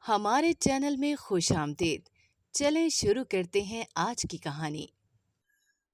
ہمارے چینل میں خوش آمدید۔ چلیں شروع کرتے ہیں آج کی کہانی۔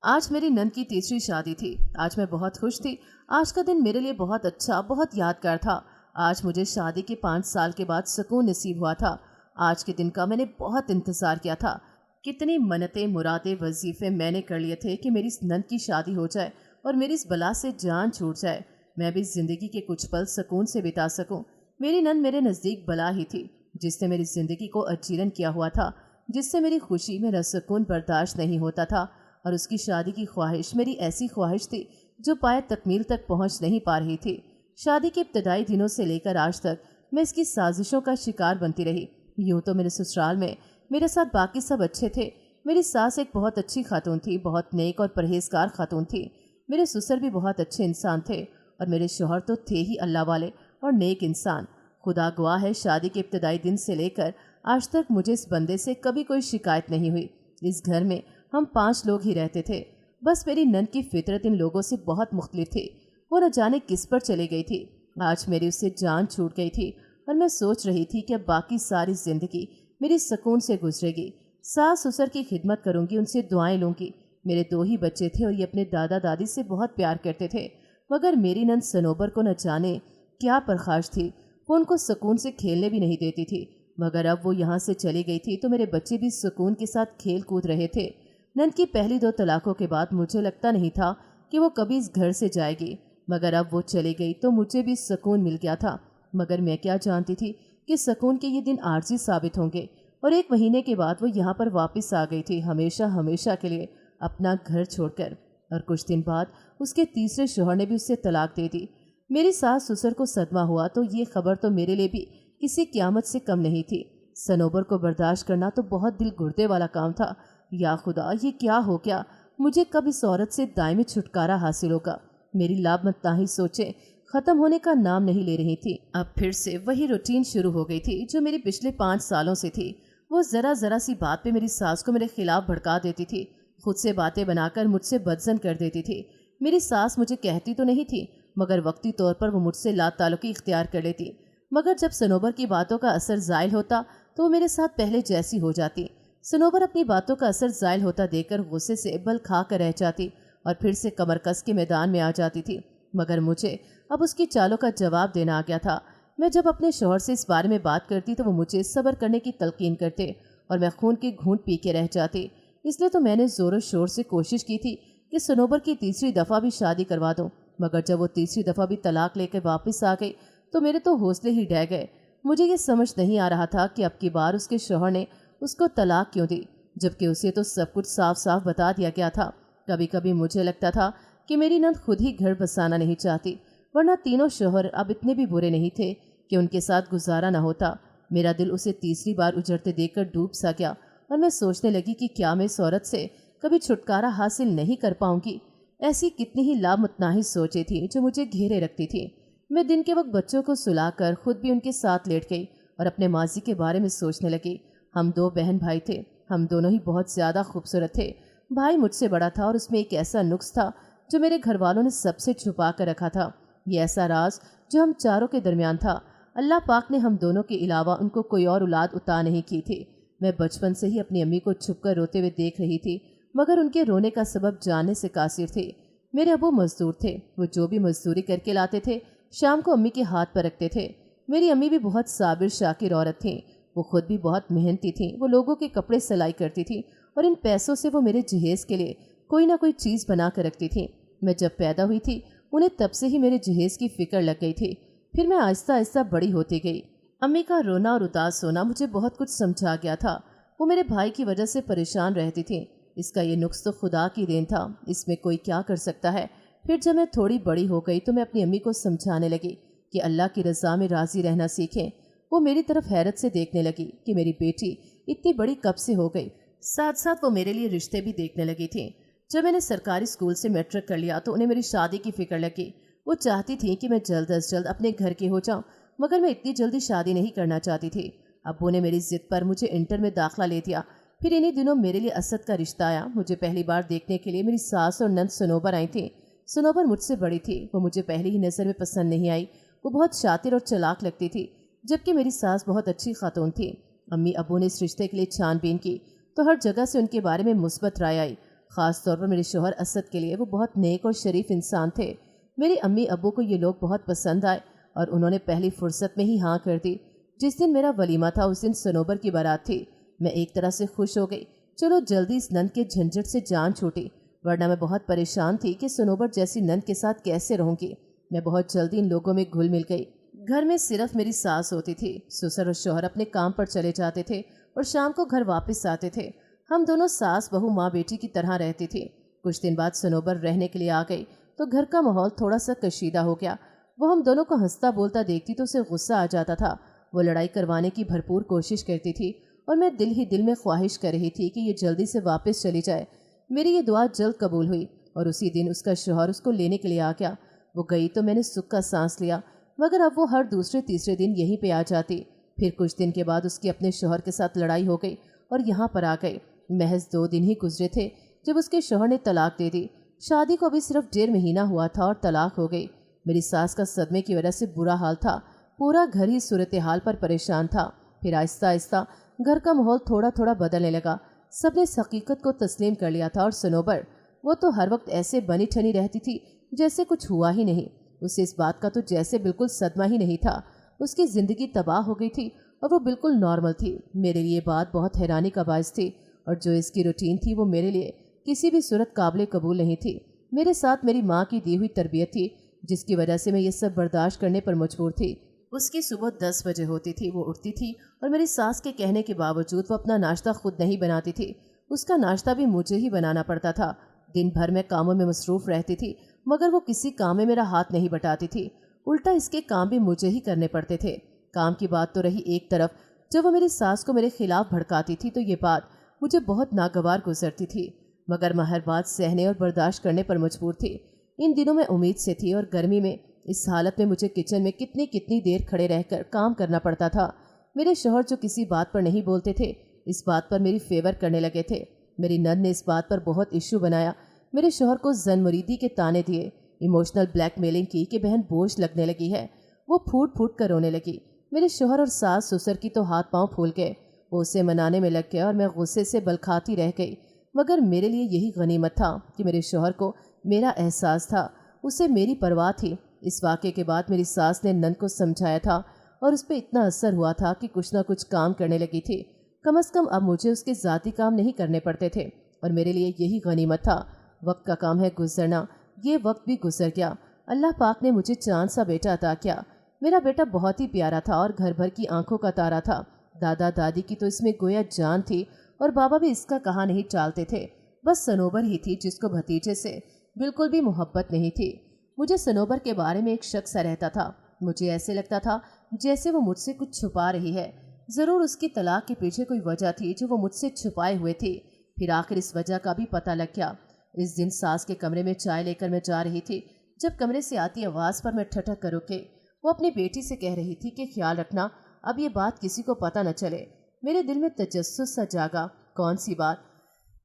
آج میری نند کی تیسری شادی تھی۔ آج میں بہت خوش تھی۔ آج کا دن میرے لیے بہت اچھا، بہت یادگار تھا۔ آج مجھے شادی کے 5 سال کے بعد سکون نصیب ہوا تھا۔ آج کے دن کا میں نے بہت انتظار کیا تھا۔ کتنی منتیں، مرادیں، وظیفے میں نے کر لیے تھے کہ میری اس نند کی شادی ہو جائے اور میری اس بلا سے جان چھوٹ جائے، میں بھی زندگی کے کچھ پل سکون سے بتا سکوں۔ میری نند میرے نزدیک بلا ہی تھی، جس نے میری زندگی کو اجیرن کیا ہوا تھا، جس سے میری خوشی، میرا سکون برداشت نہیں ہوتا تھا، اور اس کی شادی کی خواہش میری ایسی خواہش تھی جو پائے تکمیل تک پہنچ نہیں پا رہی تھی۔ شادی کے ابتدائی دنوں سے لے کر آج تک میں اس کی سازشوں کا شکار بنتی رہی۔ یوں تو میرے سسرال میں میرے ساتھ باقی سب اچھے تھے۔ میری ساس ایک بہت اچھی خاتون تھی، بہت نیک اور پرہیزگار خاتون تھی۔ میرے سسر بھی بہت اچھے انسان تھے، اور میرے شوہر تو تھے ہی اللہ والے اور نیک انسان۔ خدا گواہ ہے، شادی کے ابتدائی دن سے لے کر آج تک مجھے اس بندے سے کبھی کوئی شکایت نہیں ہوئی۔ اس گھر میں ہم 5 لوگ ہی رہتے تھے۔ بس میری نند کی فطرت ان لوگوں سے بہت مختلف تھی۔ وہ نہ جانے کس پر چلی گئی تھی۔ آج میری اس سے جان چھوٹ گئی تھی، اور میں سوچ رہی تھی کہ اب باقی ساری زندگی میری سکون سے گزرے گی۔ ساس سسر کی خدمت کروں گی، ان سے دعائیں لوں گی۔ میرے 2 ہی بچے تھے، اور یہ اپنے دادا دادی سے بہت پیار کرتے تھے، مگر میری نند سنوبر کو نہ جانے کیا پرخاش تھی۔ وہ ان کو سکون سے کھیلنے بھی نہیں دیتی تھی، مگر اب وہ یہاں سے چلی گئی تھی تو میرے بچے بھی سکون کے ساتھ کھیل کود رہے تھے۔ نند کی پہلی 2 طلاقوں کے بعد مجھے لگتا نہیں تھا کہ وہ کبھی اس گھر سے جائے گی، مگر اب وہ چلی گئی تو مجھے بھی سکون مل گیا تھا۔ مگر میں کیا جانتی تھی کہ سکون کے یہ دن عارضی ثابت ہوں گے، اور 1 مہینے کے بعد وہ یہاں پر واپس آ گئی تھی، ہمیشہ ہمیشہ کے لیے اپنا گھر چھوڑ کر۔ اور کچھ دن بعد اس کے تیسرے شوہر نے بھی اسے طلاق دے دی۔ میری ساس سسر کو صدمہ ہوا تو یہ خبر تو میرے لیے بھی کسی قیامت سے کم نہیں تھی۔ سنوبر کو برداشت کرنا تو بہت دل گردے والا کام تھا۔ یا خدا، یہ کیا ہو گیا؟ مجھے کب اس عورت سے دائمی چھٹکارا حاصل ہوگا؟ میری لامتناہی سوچیں ختم ہونے کا نام نہیں لے رہی تھی۔ اب پھر سے وہی روٹین شروع ہو گئی تھی جو میری پچھلے 5 سالوں سے تھی۔ وہ ذرا ذرا سی بات پہ میری ساس کو میرے خلاف بھڑکا دیتی تھی، خود سے باتیں بنا کر مجھ سے بدزن کر دیتی تھی۔ میری ساس مجھے کہتی تو نہیں تھی، مگر وقتی طور پر وہ مجھ سے لا تعلقی اختیار کر لیتی۔ مگر جب سنوبر کی باتوں کا اثر زائل ہوتا تو وہ میرے ساتھ پہلے جیسی ہو جاتی۔ سنوبر اپنی باتوں کا اثر زائل ہوتا دیکھ کر غصے سے بل کھا کر رہ جاتی، اور پھر سے کمر کس کے میدان میں آ جاتی تھی۔ مگر مجھے اب اس کی چالوں کا جواب دینا آ گیا تھا۔ میں جب اپنے شوہر سے اس بارے میں بات کرتی تو وہ مجھے صبر کرنے کی تلقین کرتے، اور میں خون کی گھونٹ پی کے رہ جاتی۔ اس لیے تو میں نے زور و شور سے کوشش کی تھی کہ سنوبر کی تیسری دفعہ بھی شادی کروا دوں، مگر جب وہ تیسری دفعہ بھی طلاق لے کے واپس آ گئی تو میرے تو حوصلے ہی ڈہ گئے۔ مجھے یہ سمجھ نہیں آ رہا تھا کہ اب کی بار اس کے شوہر نے اس کو طلاق کیوں دی، جبکہ اسے تو سب کچھ صاف صاف بتا دیا گیا تھا۔ کبھی کبھی مجھے لگتا تھا کہ میری نند خود ہی گھر بسانا نہیں چاہتی، ورنہ تینوں شوہر اب اتنے بھی برے نہیں تھے کہ ان کے ساتھ گزارا نہ ہوتا۔ میرا دل اسے تیسری بار اجڑتے دیکھ کر ڈوب سا گیا، اور میں سوچنے لگی کہ کیا میں اس عورت سے کبھی چھٹکارا حاصل نہیں کر پاؤں گی۔ ایسی کتنی ہی لامتناہی سوچیں تھیں جو مجھے گھیرے رکھتی تھی۔ میں دن کے وقت بچوں کو سلا کر خود بھی ان کے ساتھ لیٹ گئی اور اپنے ماضی کے بارے میں سوچنے لگی۔ ہم 2 بہن بھائی تھے، ہم دونوں ہی بہت زیادہ خوبصورت تھے۔ بھائی مجھ سے بڑا تھا، اور اس میں ایک ایسا نقص تھا جو میرے گھر والوں نے سب سے چھپا کر رکھا تھا۔ یہ ایسا راز جو ہم چاروں کے درمیان تھا۔ اللہ پاک نے ہم دونوں کے علاوہ ان کو کوئی اور اولاد عطا نہیں کی تھی۔ میں بچپن سے ہی اپنی امی کو چھپ کر روتے ہوئے دیکھ رہی تھی، مگر ان کے رونے کا سبب جاننے سے قاصر تھی۔ میرے ابو مزدور تھے، وہ جو بھی مزدوری کر کے لاتے تھے شام کو امی کے ہاتھ پر رکھتے تھے۔ میری امی بھی بہت صابر شاکر عورت تھیں، وہ خود بھی بہت محنتی تھیں۔ وہ لوگوں کے کپڑے سلائی کرتی تھیں، اور ان پیسوں سے وہ میرے جہیز کے لیے کوئی نہ کوئی چیز بنا کر رکھتی تھیں۔ میں جب پیدا ہوئی تھی انہیں تب سے ہی میرے جہیز کی فکر لگ گئی تھی۔ پھر میں آہستہ آہستہ بڑی ہوتی گئی۔ امی کا رونا اور اداس ہونا مجھے بہت کچھ سمجھا گیا تھا۔ وہ میرے بھائی کی وجہ سے پریشان رہتی تھیں۔ اس کا یہ نقص تو خدا کی دین تھا، اس میں کوئی کیا کر سکتا ہے۔ پھر جب میں تھوڑی بڑی ہو گئی تو میں اپنی امی کو سمجھانے لگی کہ اللہ کی رضا میں راضی رہنا سیکھیں۔ وہ میری طرف حیرت سے دیکھنے لگی کہ میری بیٹی اتنی بڑی کب سے ہو گئی۔ ساتھ ساتھ وہ میرے لیے رشتے بھی دیکھنے لگی تھیں۔ جب میں نے سرکاری اسکول سے میٹرک کر لیا تو انہیں میری شادی کی فکر لگی۔ وہ چاہتی تھیں کہ میں جلد از جلد اپنے گھر کی ہو جاؤں، مگر میں اتنی جلدی شادی نہیں کرنا چاہتی تھی۔ ابو نے میری ضد پر مجھے انٹر میں داخلہ لے دیا۔ پھر انہی دنوں میرے لیے اسد کا رشتہ آیا۔ مجھے پہلی بار دیکھنے کے لیے میری ساس اور نند سنوبر آئی تھیں۔ سنوبر مجھ سے بڑی تھی، وہ مجھے پہلی ہی نظر میں پسند نہیں آئی۔ وہ بہت شاطر اور چلاک لگتی تھی۔ जबकि मेरी सास बहुत अच्छी खातून थी। अम्मी अबू ने इस रिश्ते के लिए छानबीन की तो हर जगह से उनके बारे में मुस्बत राय आई। ख़ास तौर पर मेरे शोहर असद के लिए वो बहुत नेक और शरीफ इंसान थे। मेरी अम्मी अबू को ये लोग बहुत पसंद आए और उन्होंने पहली फुर्सत में ही हाँ कर दी। जिस दिन मेरा वलीमा था उस दिन सनोबर की बारात थी। मैं एक तरह से खुश हो गई, चलो जल्दी इस नंद के झंझट से जान छूटी, वरना मैं बहुत परेशान थी कि सनोबर जैसी नंद के साथ कैसे रहूंगी। मैं बहुत जल्दी इन लोगों में घुल मिल गई। घर में सिर्फ मेरी सास होती थी। ससुर और शौहर अपने काम पर चले जाते थे और शाम को घर वापस आते थे। हम दोनों सास बहू माँ बेटी की तरह रहती थी। कुछ दिन बाद सनोबर रहने के लिए आ गई तो घर का माहौल थोड़ा सा कशीदा हो गया। वो हम दोनों को हंसता बोलता देखती तो उसे गुस्सा आ जाता था। वो लड़ाई करवाने की भरपूर कोशिश करती थी और मैं दिल ही दिल में ख्वाहिश कर रही थी कि ये जल्दी से वापस चली जाए। मेरी ये दुआ जल्द कबूल हुई और उसी दिन उसका शौहर उसको लेने के लिए आ गया। वो गई तो मैंने सुख का सांस लिया, मगर अब वो हर दूसरे तीसरे दिन यहीं पे आ जाती। फिर कुछ दिन के बाद उसकी अपने शौहर के साथ लड़ाई हो गई और यहाँ पर आ गई। महज 2 दिन ही गुजरे थे जब उसके शौहर ने तलाक दे दी। शादी को अभी सिर्फ 1.5 महीना हुआ था और तलाक हो गई। मेरी सास का सदमे की वजह से बुरा हाल था। पूरा घर ही सूरत हाल पर परेशान था। फिर आहिस्ता आहिस्ता घर का माहौल थोड़ा थोड़ा बदलने लगा। सबने इस हकीकत को तस्लीम कर लिया था और सनोबर, वो तो हर वक्त ऐसे बनी ठनी रहती थी जैसे कुछ हुआ ही नहीं। उसे इस बात का तो जैसे बिल्कुल सदमा ही नहीं था। उसकी ज़िंदगी तबाह हो गई थी और वो बिल्कुल नॉर्मल थी। मेरे लिए बात बहुत हैरानी का बायस थी और जो इसकी रूटीन थी वो मेरे लिए किसी भी सूरत काबिल कबूल नहीं थी। मेरे साथ मेरी माँ की दी हुई तरबियत थी जिसकी वजह से मैं ये सब बर्दाश्त करने पर मजबूर थी। उसकी सुबह 10 बजे होती थी, वो उठती थी और मेरी सास के कहने के बावजूद वो अपना नाश्ता खुद नहीं बनाती थी। उसका नाश्ता भी मुझे ही बनाना पड़ता था। दिन भर मैं कामों में मसरूफ़ रहती थी, मगर वो किसी काम में मेरा हाथ नहीं बटाती थी। उल्टा इसके काम भी मुझे ही करने पड़ते थे। काम की बात तो रही एक तरफ, जब वो मेरी सास को मेरे खिलाफ भड़काती थी तो ये बात मुझे बहुत नागवार गुजरती थी, मगर मैं हर बात सहने और बर्दाश्त करने पर मजबूर थी। इन दिनों में उम्मीद से थी और गर्मी में इस हालत में मुझे किचन में कितनी कितनी देर खड़े रहकर काम करना पड़ता था। मेरे शौहर जो किसी बात पर नहीं बोलते थे, इस बात पर मेरी फेवर करने लगे थे। मेरी नंद ने इस बात पर बहुत इशू बनाया। मेरे शौहर को जन मुरीदी के ताने दिए, इमोशनल ब्लैकमेलिंग की कि बहन बोझ लगने लगी है। वो फूट फूट कर रोने लगी। मेरे शौहर और सास ससुर की तो हाथ पांव फूल गए। वो उसे मनाने में लग गया और मैं गुस्से से बलखाती रह गई। मगर मेरे लिए यही गनीमत था कि मेरे शौहर को मेरा एहसास था, उसे मेरी परवाह थी। इस वाक़े के बाद मेरी सास ने नंद को समझाया था और उस पर इतना असर हुआ था कि कुछ ना कुछ काम करने लगी थी। कम से कम अब मुझे उसके ज़ाती काम नहीं करने पड़ते थे और मेरे लिए यही गनीमत था। वक्त का काम है गुजरना, ये वक्त भी गुजर गया। अल्लाह पाक ने मुझे चांद सा बेटा अता किया। मेरा बेटा बहुत ही प्यारा था और घर भर की आंखों का तारा था। दादा दादी की तो इसमें गोया जान थी और बाबा भी इसका कहा नहीं टालते थे। बस सनोबर ही थी जिसको भतीजे से बिल्कुल भी मोहब्बत नहीं थी। मुझे सनोबर के बारे में एक शक सा रहता था। मुझे ऐसे लगता था जैसे वो मुझसे कुछ छुपा रही है। ज़रूर उसकी तलाक के पीछे कोई वजह थी जो वो मुझसे छुपाए हुए थी। फिर आखिर इस वजह का भी पता लग गया। इस दिन सास के कमरे में चाय लेकर मैं जा रही थी। जब कमरे से आती आवाज़ पर मैं ठठक कर रुके। वो अपनी बेटी से कह रही थी कि ख्याल रखना, अब ये बात किसी को पता न चले। मेरे दिल में तजस्सुस सा जागा। कौन सी बात?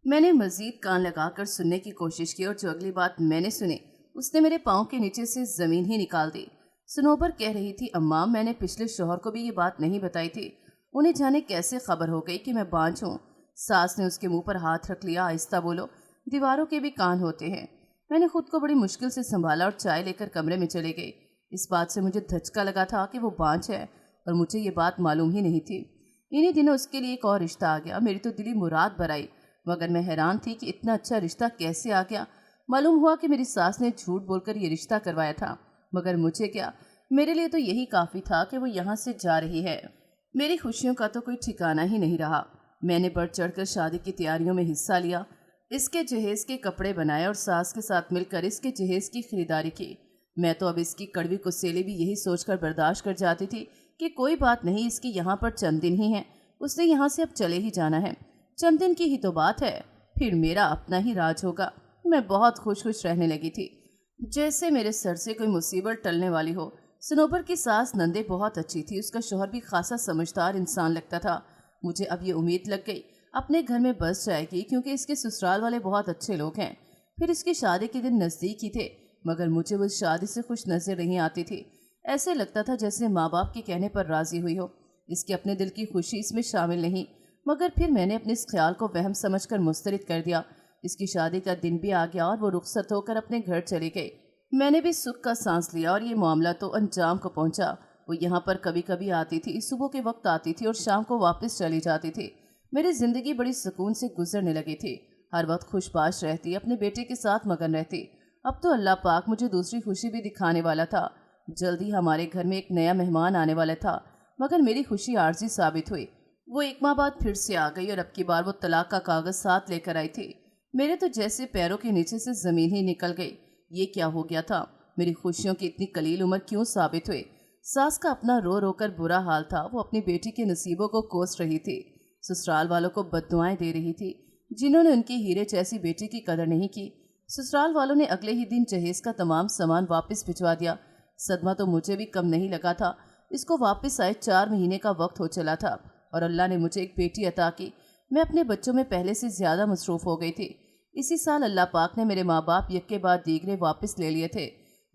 मैंने मज़ीद कान लगाकर सुनने की कोशिश की और जो अगली बात मैंने सुनी उसने मेरे पाँव के नीचे से ज़मीन ही निकाल दी। सनोबर कह रही थी, अम्मा मैंने पिछले शौहर को भी ये बात नहीं बताई थी। उन्हें जाने कैसे खबर हो गई कि मैं बांझ हूँ। सास ने उसके मुंह पर हाथ रख लिया। आहिस्ता बोलो, दीवारों के भी कान होते हैं। मैंने खुद को बड़ी मुश्किल से संभाला और चाय लेकर कमरे में चली गई। इस बात से मुझे धचका लगा था कि वो बांझ है और मुझे ये बात मालूम ही नहीं थी। इन्हीं दिनों उसके लिए एक और रिश्ता आ गया। मेरी तो दिली मुराद भराई, मगर मैं हैरान थी कि इतना अच्छा रिश्ता कैसे आ गया। मालूम हुआ कि मेरी सास ने झूठ बोलकर ये रिश्ता करवाया था, मगर मुझे क्या, मेरे लिए तो यही काफ़ी था कि वो यहाँ से जा रही है। मेरी खुशियों का तो कोई ठिकाना ही नहीं रहा। मैंने बढ़ चढ़कर शादी की तैयारियों में हिस्सा लिया। इसके जहेज़ के कपड़े बनाए और सास के साथ मिलकर इसके जहेज़ की खरीदारी की। मैं तो अब इसकी कड़वी कुसेली भी यही सोचकर बर्दाश्त कर जाती थी कि कोई बात नहीं, इसकी यहाँ पर चंद दिन ही हैं, उसने यहाँ से अब चले ही जाना है। चंद दिन की ही तो बात है, फिर मेरा अपना ही राज होगा। मैं बहुत खुश खुश रहने लगी थी, जैसे मेरे सर से कोई मुसीबत टलने वाली हो। सनोबर की सास नंदे बहुत अच्छी थी। उसका शौहर भी खासा समझदार इंसान लगता था। मुझे अब ये उम्मीद लग गई अपने घर में बस जाएगी, क्योंकि इसके ससुराल वाले बहुत अच्छे लोग हैं। फिर इसकी शादी के दिन नज़दीक ही थे, मगर मुझे वो शादी से खुश नज़र नहीं आती थी। ऐसे लगता था जैसे माँ बाप के कहने पर राजी हुई हो। इसके अपने दिल की खुशी इसमें शामिल नहीं, मगर फिर मैंने अपने इस ख्याल को वहम समझकर मुस्तरद कर दिया। इसकी शादी का दिन भी आ गया और वो रुखसत होकर अपने घर चली गई। मैंने भी सुख का सांस लिया और ये मामला तो अंजाम को पहुंचा। वो यहाँ पर कभी कभी आती थी, सुबह के वक्त आती थी और शाम को वापस चली जाती थी। मेरी जिंदगी बड़ी सुकून से गुजरने लगी थी। हर वक्त खुशबाश रहती, अपने बेटे के साथ मगन रहती। अब तो अल्लाह पाक मुझे दूसरी खुशी भी दिखाने वाला था। जल्दी हमारे घर में एक नया मेहमान आने वाला था, मगर मेरी खुशी आर्जी साबित हुई। वो एक माह बाद फिर से आ गई और अब की बार वो तलाक का कागज साथ लेकर आई थी। मेरे तो जैसे पैरों के नीचे से जमीन ही निकल गई। ये क्या हो गया था? मेरी खुशियों की इतनी कलील उम्र क्यों साबित हुई? सास का अपना रो रो कर बुरा हाल था। वो अपनी बेटी के नसीबों को कोस रही थी। ससुराल वालों को बद्दुआएं दे रही थी, जिन्होंने उनकी हीरे जैसी बेटी की कदर नहीं की। ससुराल वालों ने अगले ही दिन जहेज का तमाम सामान वापस भिजवा दिया। सदमा तो मुझे भी कम नहीं लगा था। इसको वापस आए 4 महीने का वक्त हो चला था और अल्लाह ने मुझे एक बेटी अता की। मैं अपने बच्चों में पहले से ज़्यादा मसरूफ़ हो गई थी। इसी साल अल्लाह पाक ने मेरे माँ बाप यक्के बाद दीगरे वापस ले लिए थे।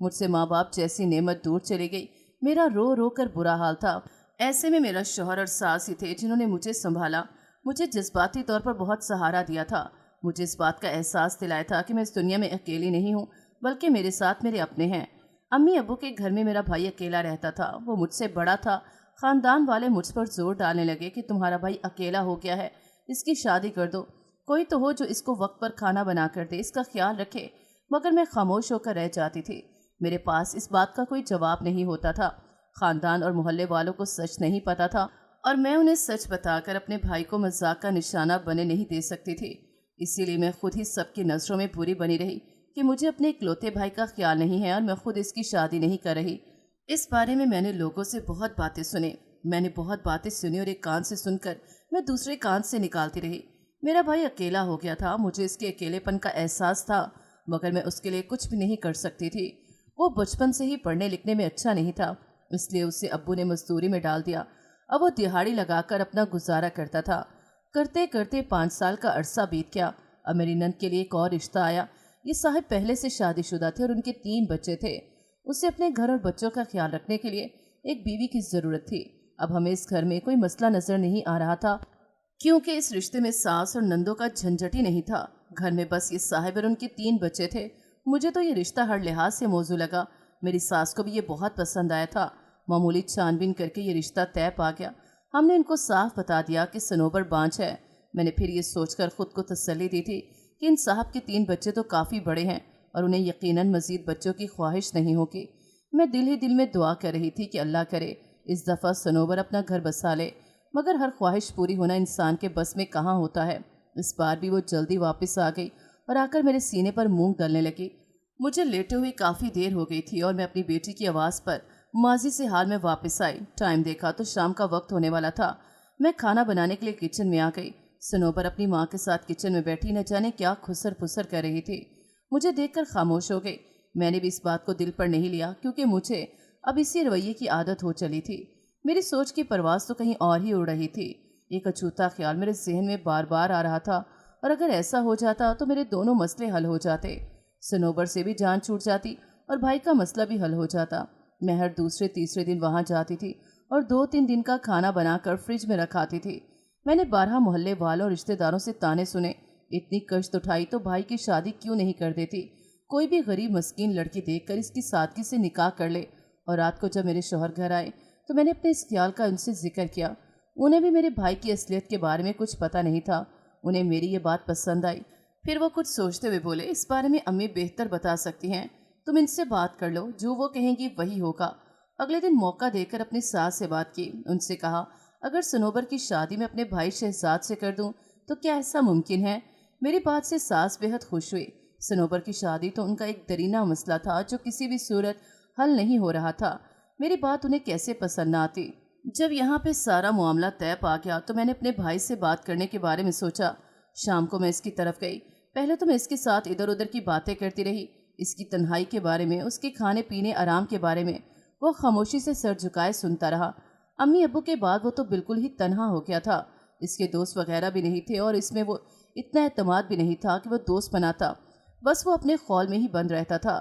मुझसे माँ बाप जैसी नेमत दूर चली गई। मेरा रो रो कर बुरा हाल था। ऐसे में मेरा शौहर और सास ही थे जिन्होंने मुझे संभाला, मुझे जज्बाती तौर पर बहुत सहारा दिया था। मुझे इस बात का एहसास दिलाया था कि मैं इस दुनिया में अकेली नहीं हूँ, बल्कि मेरे साथ मेरे अपने हैं। अम्मी अब्बू के घर में मेरा भाई अकेला रहता था। वो मुझसे बड़ा था। ख़ानदान वाले मुझ पर जोर डालने लगे कि तुम्हारा भाई अकेला हो गया है, इसकी शादी कर दो। कोई तो हो जो इसको वक्त पर खाना बना कर दे, इसका ख्याल रखे। मगर मैं खामोश होकर रह जाती थी। मेरे पास इस बात का कोई जवाब नहीं होता था। ख़ानदान और मोहल्ले वालों को सच नहीं पता था और मैं उन्हें सच बताकर अपने भाई को मजाक का निशाना बने नहीं दे सकती थी। इसीलिए मैं खुद ही सबकी नज़रों में बुरी बनी रही कि मुझे अपने इकलौते भाई का ख्याल नहीं है और मैं खुद इसकी शादी नहीं कर रही। इस बारे में मैंने लोगों से बहुत बातें सुनी। मैंने बहुत बातें सुनी और एक कान से सुनकर मैं दूसरे कान से निकालती रही। मेरा भाई अकेला हो गया था। मुझे इसके अकेलेपन का एहसास था, मगर मैं उसके लिए कुछ भी नहीं कर सकती थी। वो बचपन से ही पढ़ने लिखने में अच्छा नहीं था, इसलिए उसे अब्बू ने मजदूरी में डाल दिया। अब वो दिहाड़ी लगाकर अपना गुजारा करता था। करते करते 5 साल का अरसा बीत गया। अब मेरी नंद के लिए एक और रिश्ता आया। ये साहब पहले से शादीशुदा थे और उनके 3 बच्चे थे। उसे अपने घर और बच्चों का ख्याल रखने के लिए एक बीवी की ज़रूरत थी। अब हमें इस घर में कोई मसला नज़र नहीं आ रहा था, क्योंकि इस रिश्ते में सास और नंदों का झंझट ही नहीं था। घर में बस ये साहिब और उनके 3 बच्चे थे। मुझे तो ये रिश्ता हर लिहाज से मौजू लगा। मेरी सास को भी ये बहुत पसंद आया था। मामूली छानबीन करके ये रिश्ता तय पा गया। हमने इनको साफ बता दिया कि सनोबर बांझ है। मैंने फिर ये सोचकर खुद को तसल्ली दी थी कि इन साहब के 3 बच्चे तो काफ़ी बड़े हैं और उन्हें यकीनन मज़ीद बच्चों की ख्वाहिश नहीं होगी। मैं दिल ही दिल में दुआ कर रही थी कि अल्लाह करे इस दफ़ा सनोबर अपना घर बसा ले, मगर हर ख्वाहिश पूरी होना इंसान के बस में कहाँ होता है। इस बार भी वो जल्दी वापस आ गई और आकर मेरे सीने पर मूंग डालने लगी। मुझे लेटे हुए काफ़ी देर हो गई थी और मैं अपनी बेटी की आवाज़ पर माजी से हाल में वापस आई। टाइम देखा तो शाम का वक्त होने वाला था। मैं खाना बनाने के लिए किचन में आ गई। सनोबर अपनी माँ के साथ किचन में बैठी न जाने क्या खुसर फुसर कर रही थी। मुझे देखकर खामोश हो गई। मैंने भी इस बात को दिल पर नहीं लिया, क्योंकि मुझे अब इसी रवैये की आदत हो चली थी। मेरी सोच की परवाज़ तो कहीं और ही उड़ रही थी। एक अछूता ख्याल मेरे जहन में बार बार आ रहा था, और अगर ऐसा हो जाता तो मेरे दोनों मसले हल हो जाते। सनोबर से भी जान छूट जाती और भाई का मसला भी हल हो जाता। मैं हर दूसरे तीसरे दिन वहाँ जाती थी और 2-3 दिन का खाना बनाकर फ्रिज में रखाती थी। मैंने 12 मोहल्ले वालों और रिश्तेदारों से ताने सुने। इतनी कष्ट उठाई तो भाई की शादी क्यों नहीं कर देती। कोई भी गरीब मस्कीन लड़की देखकर इसकी सादगी से निकाह कर ले। और रात को जब मेरे शौहर घर आए तो मैंने अपने इस ख्याल का उनसे जिक्र किया। उन्हें भी मेरे भाई की असलियत के बारे में कुछ पता नहीं था। उन्हें मेरी ये बात पसंद आई। फिर वो कुछ सोचते हुए बोले, इस बारे में अम्मी बेहतर बता सकती हैं, तुम इनसे बात कर लो, जो वो कहेंगी वही होगा। अगले दिन मौका देकर अपनी सास से बात की। उनसे कहा, अगर सनोबर की शादी में अपने भाई शहजाद से कर दूं तो क्या ऐसा मुमकिन है। मेरी बात से सास बेहद खुश हुई। सनोबर की शादी तो उनका एक दरीना मसला था जो किसी भी सूरत हल नहीं हो रहा था। मेरी बात उन्हें कैसे पसंद न आती। जब यहाँ पे सारा मामला तय पा गया तो मैंने अपने भाई से बात करने के बारे में सोचा। शाम को मैं इसकी तरफ गई। पहले तो मैं इसके साथ इधर उधर की बातें करती रही, इसकी तन्हाई के बारे में, उसके खाने पीने आराम के बारे में। वो खामोशी से सर झुकाए सुनता रहा। अम्मी अब्बू के बाद वो तो बिल्कुल ही तन्हा हो गया था। इसके दोस्त वगैरह भी नहीं थे और इसमें वो इतना एतमाद भी नहीं था कि वो दोस्त बनाता। बस वो अपने खौल में ही बंद रहता था।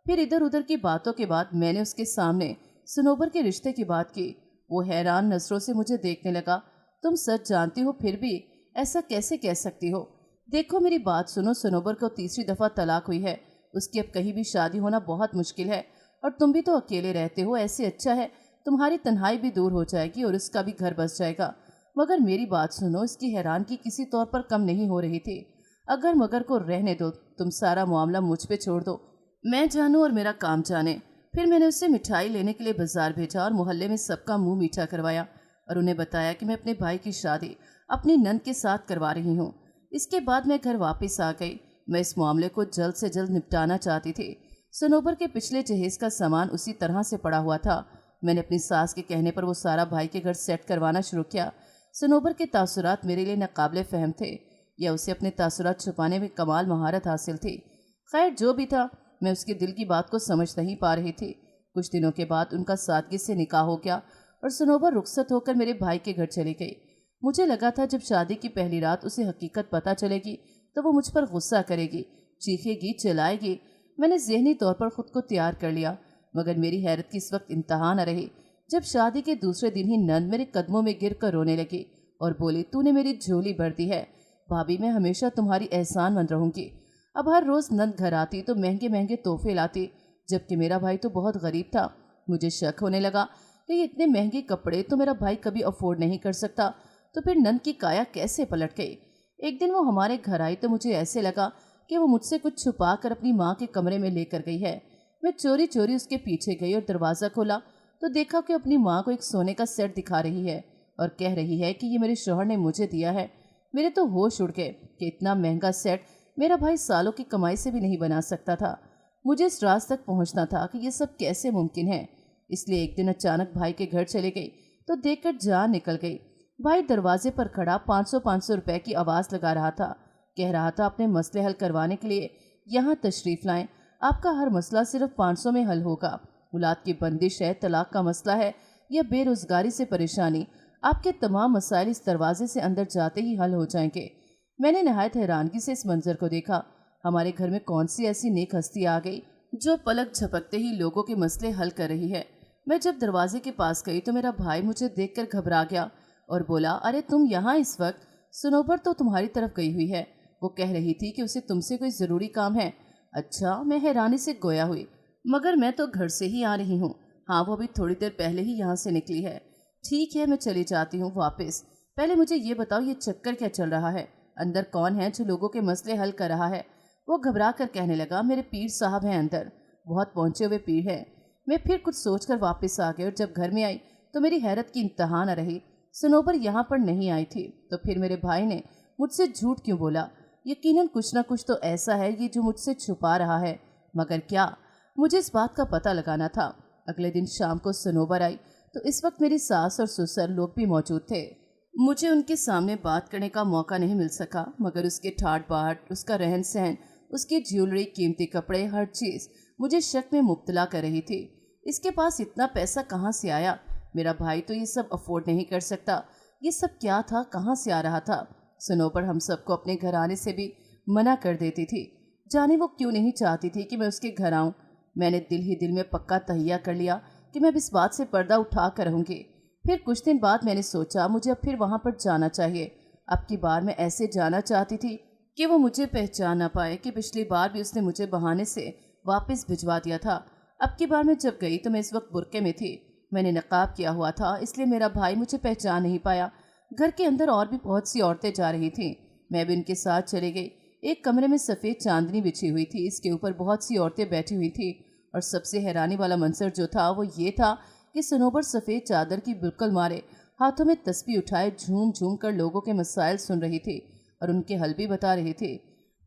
फिर इधर उधर की बातों के बाद मैंने उसके सामने सनोबर के रिश्ते की बात की। वो हैरान नजरों से मुझे देखने लगा। तुम सच जानती हो फिर भी ऐसा कैसे कह सकती हो? देखो मेरी बात सुनो, सनोबर को तीसरी दफ़ा तलाक हुई है। उसकी अब कहीं भी शादी होना बहुत मुश्किल है और तुम भी तो अकेले रहते हो। ऐसे अच्छा है तुम्हारी तन्हाई भी दूर हो जाएगी और उसका भी घर बस जाएगा। मगर मेरी बात सुनो, इसकी हैरानगी किसी तौर पर कम नहीं हो रही थी। अगर मगर को रहने दो, तुम सारा मामला मुझ पे छोड़ दो, मैं जानूं और मेरा काम जाने। फिर मैंने उसे मिठाई लेने के लिए बाजार भेजा और मोहल्ले में सबका मुंह मीठा करवाया और उन्हें बताया कि मैं अपने भाई की शादी अपनी नंद के साथ करवा रही हूँ। इसके बाद मैं घर वापस आ गई। मैं इस मामले को जल्द से जल्द निपटाना चाहती थी। सनोबर के पिछले जहेज का सामान उसी तरह से पड़ा हुआ था। मैंने अपनी सास के कहने पर वो सारा भाई के घर सेट करवाना शुरू किया। सनोबर के तासुरात मेरे लिए नाकाबिले फ़हम थे, या उसे अपने तासुरात छुपाने में कमाल महारत हासिल थी। खैर जो भी था, मैं उसके दिल की बात को समझ नहीं पा रही थी। कुछ दिनों के बाद उनका सादगी से निकाह हो गया और सनोबर रुखसत होकर मेरे भाई के घर चली गई। मुझे लगा था जब शादी की पहली रात उसे हकीकत पता चलेगी तो वो मुझ पर गुस्सा करेगी, चीखेगी, चिल्लाएगी। मैंने ज़हनी तौर पर खुद को तैयार कर लिया, मगर मेरी हैरत की इस वक्त इंतहा न रही जब शादी के दूसरे दिन ही नंद मेरे कदमों में गिर कर रोने लगी और बोली, तूने मेरी झोली भर दी है भाभी, मैं हमेशा तुम्हारी एहसानमंद रहूंगी। अब हर रोज़ नंद घर आती तो महंगे महंगे तोहफे लाती, जबकि मेरा भाई तो बहुत गरीब था। मुझे शक होने लगा कि ये इतने महंगे कपड़े तो मेरा भाई कभी अफोर्ड नहीं कर सकता। तो फिर नंद की काया कैसे पलट गई? एक दिन वो हमारे घर आई तो मुझे ऐसे लगा कि वो मुझसे कुछ छुपा कर अपनी माँ के कमरे में लेकर गई है। मैं चोरी चोरी उसके पीछे गई और दरवाज़ा खोला तो देखा कि अपनी माँ को एक सोने का सेट दिखा रही है और कह रही है कि ये मेरे शौहर ने मुझे दिया है। मेरे तो होश उड़ गए कि इतना महंगा सेट मेरा भाई सालों की कमाई से भी नहीं बना सकता था। मुझे इस राज तक पहुंचना था कि ये सब कैसे मुमकिन है। इसलिए एक दिन अचानक भाई के घर चले गई तो देखकर जान निकल गई। भाई दरवाजे पर खड़ा 500 रुपए की आवाज़ लगा रहा था। कह रहा था अपने मसले हल करवाने के लिए यहाँ तशरीफ़ लाएं, आपका हर मसला सिर्फ 500 में हल होगा। औलाद की बंदिश है, तलाक का मसला है या बेरोज़गारी से परेशानी, आपके तमाम मसाइल इस दरवाजे से अंदर जाते ही हल हो जाएंगे। मैंने नहायत हैरानगी से इस मंजर को देखा। हमारे घर में कौन सी ऐसी नेक हस्ती आ गई जो पलक झपकते ही लोगों के मसले हल कर रही है। मैं जब दरवाजे के पास गई तो मेरा भाई मुझे देखकर घबरा गया और बोला, अरे तुम यहाँ इस वक्त? सनोबर तो तुम्हारी तरफ गई हुई है। वो कह रही थी कि उसे तुमसे कोई ज़रूरी काम है। अच्छा, मैं हैरानी से गोया हुई, मगर मैं तो घर से ही आ रही हूँ। हाँ, वो अभी थोड़ी देर पहले ही यहाँ से निकली है। ठीक है, मैं चली जाती हूँ वापस। पहले मुझे ये बताओ, ये चक्कर क्या चल रहा है? अंदर कौन है जो लोगों के मसले हल कर रहा है? वो घबरा कर कहने लगा, मेरे पीर साहब हैं अंदर, बहुत पहुँचे हुए पीर हैं। मैं फिर कुछ सोचकर वापस आ गई और जब घर में आई तो मेरी हैरत की इंतहा न रही। सनोबर यहाँ पर नहीं आई थी। तो फिर मेरे भाई ने मुझसे झूठ क्यों बोला? यकीनन कुछ ना कुछ तो ऐसा है ये जो मुझसे छुपा रहा है, मगर क्या? मुझे इस बात का पता लगाना था। अगले दिन शाम को सनोबर आई तो इस वक्त मेरी सास और ससुर लोग भी मौजूद थे। मुझे उनके सामने बात करने का मौका नहीं मिल सका, मगर उसके ठाट बाट, उसका रहन सहन, उसकी ज्वेलरी, कीमती कपड़े, हर चीज़ मुझे शक में मुब्तला कर रही थी। इसके पास इतना पैसा कहाँ से आया? मेरा भाई तो ये सब अफोर्ड नहीं कर सकता। ये सब क्या था? कहाँ से आ रहा था? सनोबर हम सबको अपने घर आने से भी मना कर देती थी। जाने वो क्यों नहीं चाहती थी कि मैं उसके घर आऊँ। मैंने दिल ही दिल में पक्का तहिया कर लिया कि मैं अब इस बात से पर्दा उठा कर रहूँगी। फिर कुछ दिन बाद मैंने सोचा मुझे अब फिर वहाँ पर जाना चाहिए। अब की बार मैं ऐसे जाना चाहती थी कि वो मुझे पहचान ना पाए कि पिछली बार भी उसने मुझे बहाने से वापस भिजवा दिया था। अब की बार मैं जब गई तो मैं इस वक्त बुर्के में थी। मैंने नकाब किया हुआ था, इसलिए मेरा भाई मुझे पहचान नहीं पाया। घर के अंदर और भी बहुत सी औरतें जा रही थीं। मैं भी उनके साथ चली गई। एक कमरे में सफ़ेद चांदनी बिछी हुई थी, इसके ऊपर बहुत सी औरतें बैठी हुई थी और सबसे हैरानी वाला मंजर जो था वो ये था कि सनोबर सफ़ेद चादर की बुलकल मारे हाथों में तस्बीह उठाए झूम झूम कर लोगों के मसाइल सुन रही थी और उनके हल भी बता रही थी।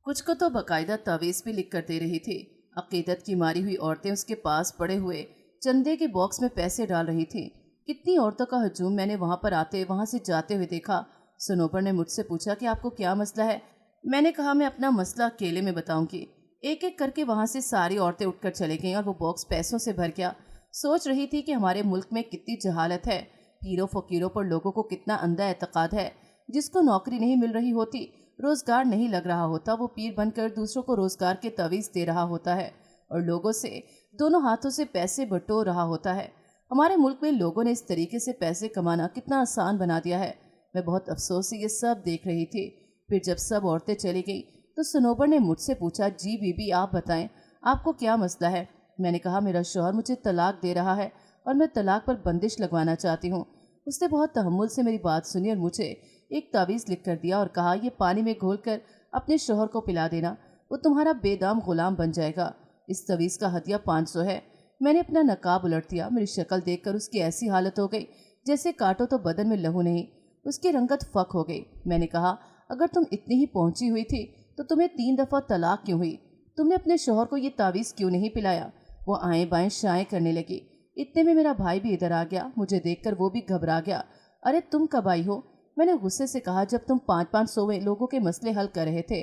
कुछ को तो बाकायदा तावीज़ भी लिख कर दे रही थी। अकीदत की मारी हुई औरतें उसके पास पड़े हुए चंदे के बॉक्स में पैसे डाल रही थी। कितनी औरतों का हजूम मैंने वहाँ पर आते वहाँ से जाते हुए देखा। सनोबर ने मुझसे पूछा कि आपको क्या मसला है। मैंने कहा मैं अपना मसला अकेले में बताऊंगी। एक एक करके वहाँ से सारी औरतें उठकर चली गईं और वो बॉक्स पैसों से भर गया। सोच रही थी कि हमारे मुल्क में कितनी जहालत है, पीरों फ़कीरों पर लोगों को कितना अंधा एतकाद है। जिसको नौकरी नहीं मिल रही होती, रोज़गार नहीं लग रहा होता, वो पीर बनकर दूसरों को रोज़गार के तवीज़ दे रहा होता है और लोगों से दोनों हाथों से पैसे बटोर रहा होता है। हमारे मुल्क में लोगों ने इस तरीके से पैसे कमाना कितना आसान बना दिया है। मैं बहुत अफसोस से ये सब देख रही थी। फिर जब सब औरतें चली गई तो सनोबर ने मुझसे पूछा, जी बीबी आप बताएं, आपको क्या मसला है। मैंने कहा, मेरा शौहर मुझे तलाक दे रहा है और मैं तलाक पर बंदिश लगवाना चाहती हूँ। उसने बहुत तहम्मुल से मेरी बात सुनी और मुझे एक तावीज़ लिख कर दिया और कहा, ये पानी में घोलकर अपने शौहर को पिला देना, वो तुम्हारा बेदाम गुलाम बन जाएगा। इस तावीज़ का हदिया 500 है। मैंने अपना नकाब उलट दिया। मेरी शक्ल देखकर उसकी ऐसी हालत हो गई जैसे काटो तो बदन में लहू नहीं। उसकी रंगत फक हो गई। मैंने कहा, अगर तुम इतनी ही पहुंची हुई थी तो तुम्हें 3 दफ़ा तलाक क्यों हुई? तुमने अपने शौहर को ये तावीज़ क्यों नहीं पिलाया? वो आएँ बाएँ शाएँ करने लगी। इतने में मेरा भाई भी इधर आ गया। मुझे देखकर वो भी घबरा गया। अरे तुम कब आई हो? मैंने गुस्से से कहा, जब तुम 500 लोगों के मसले हल कर रहे थे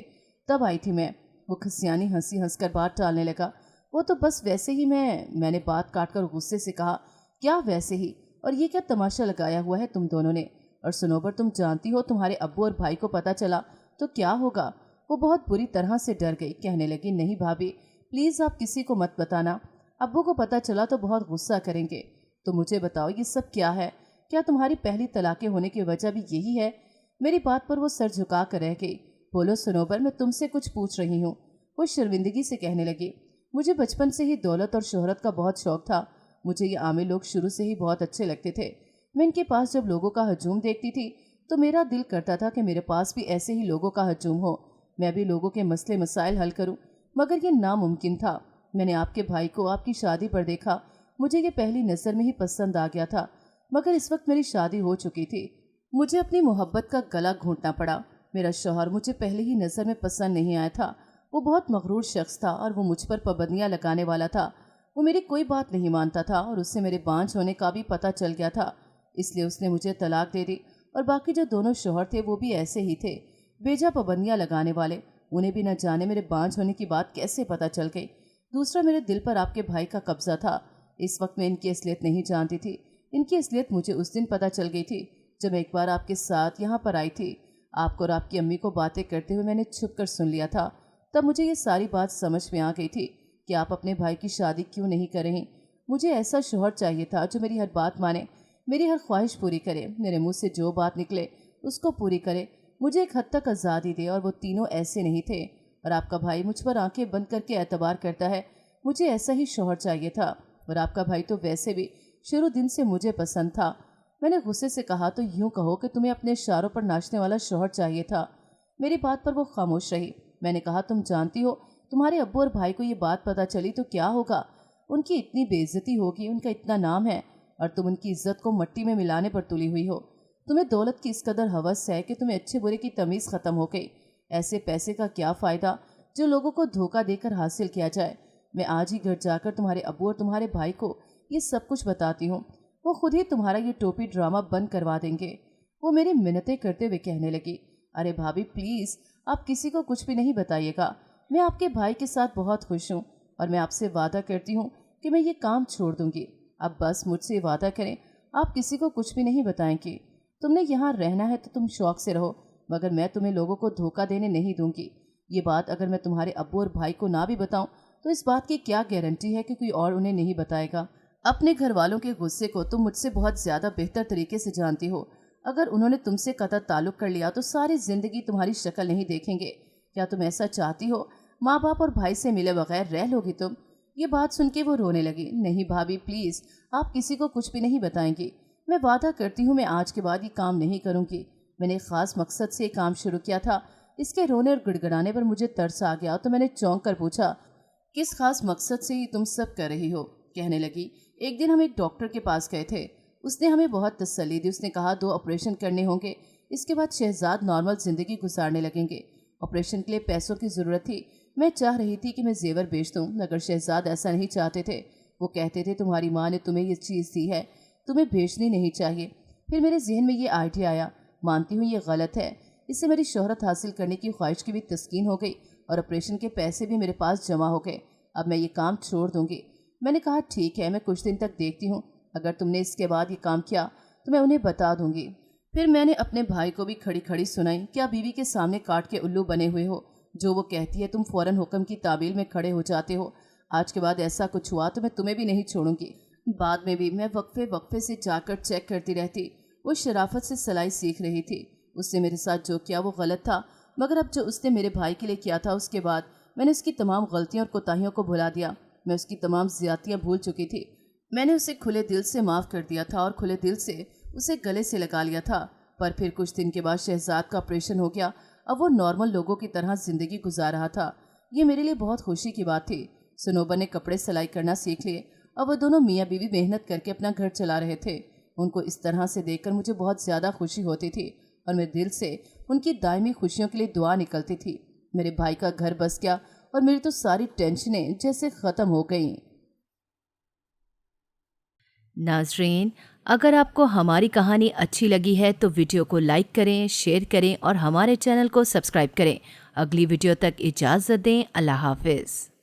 तब आई थी मैं। वो खसियानी हंसी हंसकर बात टालने लगा। वो तो बस वैसे ही मैंने बात काटकर गुस्से से कहा, क्या वैसे ही? और ये क्या तमाशा लगाया हुआ है तुम दोनों ने? और सनोबर, तुम जानती हो तुम्हारे अब्बू और भाई को पता चला तो क्या होगा? वो बहुत बुरी तरह से डर गई। कहने लगी, नहीं भाभी प्लीज़ आप किसी को मत बताना, अब्बू को पता चला तो बहुत गुस्सा करेंगे। तो मुझे बताओ ये सब क्या है? क्या तुम्हारी पहली तलाक़ें होने की वजह भी यही है? मेरी बात पर वो सर झुका कर रह गई। बोलो सनोबर, मैं तुमसे कुछ पूछ रही हूँ। वो शर्मिंदगी से कहने लगी, मुझे बचपन से ही दौलत और शोहरत का बहुत शौक था। मुझे ये आमे लोग शुरू से ही बहुत अच्छे लगते थे। मैं इनके पास जब लोगों का हजूम देखती थी तो मेरा दिल करता था कि मेरे पास भी ऐसे ही लोगों का हजूम हो, मैं भी लोगों के मसले मसाइल हल करूं, मगर ये नामुमकिन था। मैंने आपके भाई को आपकी शादी पर देखा, मुझे ये पहली नज़र में ही पसंद आ गया था, मगर इस वक्त मेरी शादी हो चुकी थी। मुझे अपनी मोहब्बत का गला घोंटना पड़ा। मेरा शौहर मुझे पहले ही नज़र में पसंद नहीं आया था। वो बहुत मगरूर शख्स था और वो मुझ पर पाबंदियाँ लगाने वाला था। वो मेरी कोई बात नहीं मानता था और उससे मेरे बांझ होने का भी पता चल गया था, इसलिए उसने मुझे तलाक दे दी। और बाकी जो दोनों शौहर थे वो भी ऐसे ही थे, बेजा पाबंदियाँ लगाने वाले। उन्हें भी न जाने मेरे बांझ होने की बात कैसे पता चल गई। दूसरा, मेरे दिल पर आपके भाई का कब्जा था। इस वक्त मैं इनकी असलियत नहीं जानती थी। इनकी असलियत मुझे उस दिन पता चल गई थी जब एक बार आपके साथ यहाँ पर आई थी। आपको और आपकी अम्मी को बातें करते हुए मैंने छुप कर सुन लिया था। तब मुझे ये सारी बात समझ में आ गई थी कि आप अपने भाई की शादी क्यों नहीं कर रही। मुझे ऐसा शौहर चाहिए था जो मेरी हर बात माने, मेरी हर ख्वाहिश पूरी करे, मेरे मुंह से जो बात निकले उसको पूरी करे, मुझे एक हद तक आज़ादी दे। और वो तीनों ऐसे नहीं थे। और आपका भाई मुझ पर आंखें बंद करके एतबार करता है। मुझे ऐसा ही शौहर चाहिए था। और आपका भाई तो वैसे भी शुरू दिन से मुझे पसंद था। मैंने गुस्से से कहा, तो यूँ कहो कि तुम्हें अपने इशारों पर नाचने वाला शौहर चाहिए था। मेरी बात पर वो खामोश रही। मैंने कहा, तुम जानती हो तुम्हारे अब्बू और भाई को ये बात पता चली तो क्या होगा? उनकी इतनी बेइज्जती होगी, उनका इतना नाम है और तुम उनकी इज्जत को मट्टी में मिलाने पर तुली हुई हो। तुम्हें दौलत की इस कदर हवस है कि तुम्हें अच्छे बुरे की तमीज़ ख़त्म हो गई। ऐसे पैसे का क्या फ़ायदा जो लोगों को धोखा देकर हासिल किया जाए। मैं आज ही घर जाकर तुम्हारे अब्बू और तुम्हारे भाई को ये सब कुछ बताती हूँ। वो खुद ही तुम्हारा ये टोपी ड्रामा बंद करवा देंगे। वो मेरी मिन्नतें करते हुए कहने लगी, अरे भाभी प्लीज़ आप किसी को कुछ भी नहीं बताइएगा। मैं आपके भाई के साथ बहुत खुश हूँ और मैं आपसे वादा करती हूँ कि मैं ये काम छोड़ दूँगी। अब बस मुझसे वादा करें, आप किसी को कुछ भी नहीं बताएंगी। तुमने यहाँ रहना है तो तुम शौक से रहो, मगर मैं तुम्हें लोगों को धोखा देने नहीं दूंगी। ये बात अगर मैं तुम्हारे अब्बू और भाई को ना भी बताऊं तो इस बात की क्या गारंटी है कि कोई और उन्हें नहीं बताएगा। अपने घर वालों के गुस्से को तुम मुझसे बहुत ज़्यादा बेहतर तरीके से जानती हो। अगर उन्होंने तुमसे कतई ताल्लुक़ कर लिया तो सारी ज़िंदगी तुम्हारी शक्ल नहीं देखेंगे। क्या तुम ऐसा चाहती हो? माँ बाप और भाई से मिले बगैर रह लोगी तुम? ये बात सुन के वो रोने लगी। नहीं भाभी प्लीज़ आप किसी को कुछ भी नहीं बताएंगी। मैं वादा करती हूँ मैं आज के बाद ये काम नहीं करूँगी। मैंने एक ख़ास मकसद से काम शुरू किया था। इसके रोने और गिड़गिड़ाने पर मुझे तरस आ गया तो मैंने चौंक कर पूछा, किस खास मकसद से ही तुम सब कर रही हो? कहने लगी, एक दिन हम एक डॉक्टर के पास गए थे। उसने हमें बहुत तसल्ली दी। उसने कहा 2 ऑपरेशन करने होंगे, इसके बाद शहजाद नॉर्मल ज़िंदगी गुजारने लगेंगे। ऑपरेशन के लिए पैसों की ज़रूरत थी। मैं चाह रही थी कि मैं जेवर बेच दूँ, मगर शहजाद ऐसा नहीं चाहते थे। वो कहते थे तुम्हारी माँ ने तुम्हें ये चीज़ दी है, तुम्हें बेचनी नहीं चाहिए। फिर मेरे जहन में ये आइडिया आया, मानती हूँ ये गलत है, इससे मेरी शोहरत हासिल करने की ख्वाहिश की भी तस्कीन हो गई और ऑपरेशन के पैसे भी मेरे पास जमा हो गए। अब मैं ये काम छोड़ दूँगी। मैंने कहा ठीक है, मैं कुछ दिन तक देखती हूँ, अगर तुमने इसके बाद ये काम किया तो मैं उन्हें बता दूँगी। फिर मैंने अपने भाई को भी खड़ी खड़ी सुनाई। क्या बीवी के सामने काट के उल्लू बने हुए हो? जो वो कहती है तुम फ़ौरन हुक्म की ताबील में खड़े हो जाते हो। आज के बाद ऐसा कुछ हुआ तो मैं तुम्हें भी नहीं छोड़ूंगी। बाद में भी मैं वक्फे वक्फे से जाकर चेक करती रहती। वो शराफत से सिलाई सीख रही थी। उससे मेरे साथ जो किया वो गलत था, मगर अब जो उसने मेरे भाई के लिए किया था उसके बाद मैंने उसकी तमाम गलतियों और कोताहियों को भुला दिया। मैं उसकी तमाम ज़्यादतियाँ भूल चुकी थी। मैंने उसे खुले दिल से माफ़ कर दिया था और खुले दिल से उसे गले से लगा लिया था। पर फिर कुछ दिन के बाद शहजाद का ऑपरेशन हो गया। अब वो नॉर्मल लोगों की तरह ज़िंदगी गुजार रहा था। ये मेरे लिए बहुत खुशी की बात थी। सनोबर ने कपड़े सिलाई करना सीख लिए। अब वो दोनों मियाँ बीवी मेहनत करके अपना घर चला रहे थे। उनको इस तरह से देखकर मुझे बहुत ज़्यादा खुशी होती थी और मेरे दिल से उनकी दायमी खुशियों के लिए दुआ निकलती थी। मेरे भाई का घर बस गया और मेरी तो सारी टेंशनें जैसे ख़त्म हो गईं। नाज़रीन, अगर आपको हमारी कहानी अच्छी लगी है तो वीडियो को लाइक करें, शेयर करें और हमारे चैनल को सब्सक्राइब करें। अगली वीडियो तक इजाज़त दें। अल्लाह हाफ़िज़।